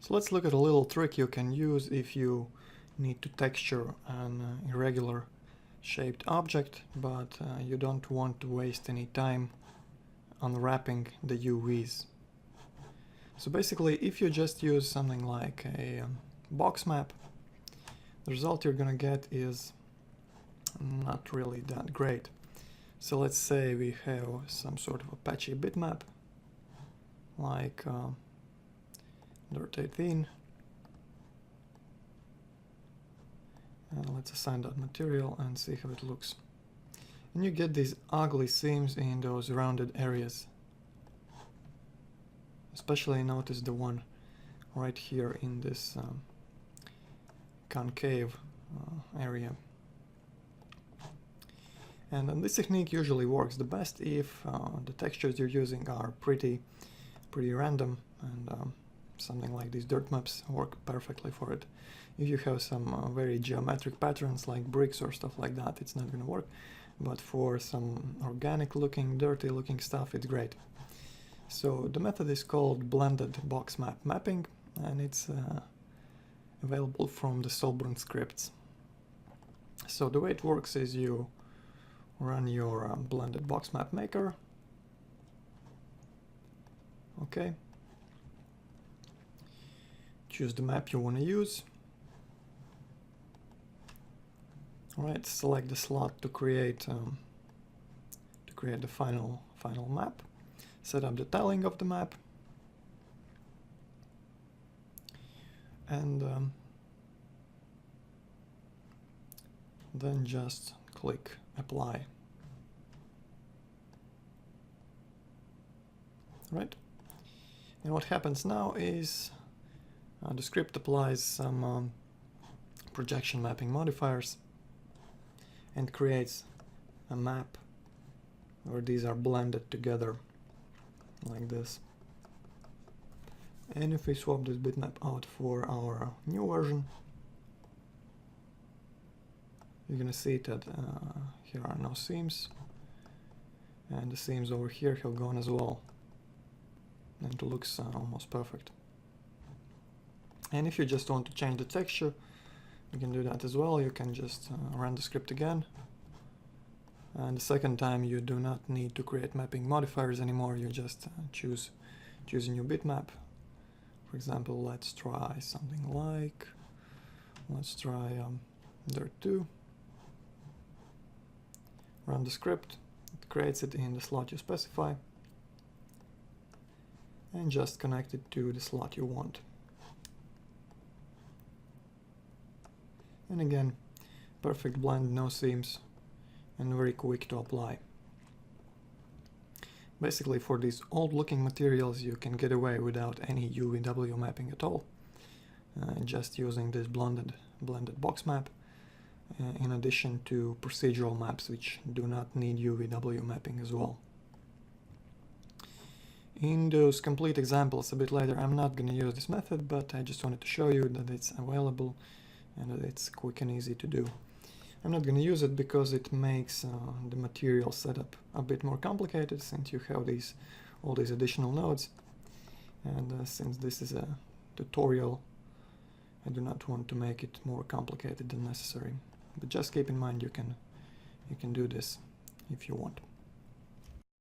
So let's look at a little trick you can use if you need to texture an irregular shaped object, but you don't want to waste any time unwrapping the UVs. So basically, if you just use something like a box map, the result you're gonna get is not really that great. So let's say we have some sort of a patchy bitmap, like Dirt 18. And let's assign that material and see how it looks. And you get these ugly seams in those rounded areas. Especially notice the one right here in this concave area. And this technique usually works the best if the textures you're using are pretty random, and something like these dirt maps work perfectly for it. If you have some very geometric patterns like bricks or stuff like that, it's not going to work, but for some organic looking, dirty looking stuff, it's great. So the method is called blended box map mapping, and it's available from the Solbron scripts. So the way it works is you run your blended box map maker. Okay. Choose the map you want to use. Alright, select the slot to create the final map. Set up the tiling of the map, and then just click apply. Right, and what happens now is the script applies some projection mapping modifiers and creates a map where these are blended together like this. And if we swap this bitmap out for our new version, you're gonna see that here are no seams, and the seams over here have gone as well, and it looks almost perfect. And if you just want to change the texture, you can do that as well. You can just run the script again, and the second time you do not need to create mapping modifiers anymore. You just choose a new bitmap. For example, let's try something like, let's try Dirt 2. Run the script, it creates it in the slot you specify, and just connect it to the slot you want. And again, perfect blend, no seams, and very quick to apply. Basically, for these old looking materials you can get away without any UVW mapping at all, just using this blended box map, in addition to procedural maps which do not need UVW mapping as well. In those complete examples a bit later, I'm not going to use this method, but I just wanted to show you that it's available and that it's quick and easy to do. I'm not going to use it because it makes the material setup a bit more complicated, since you have all these additional nodes, and since this is a tutorial, I do not want to make it more complicated than necessary. But just keep in mind you can do this if you want.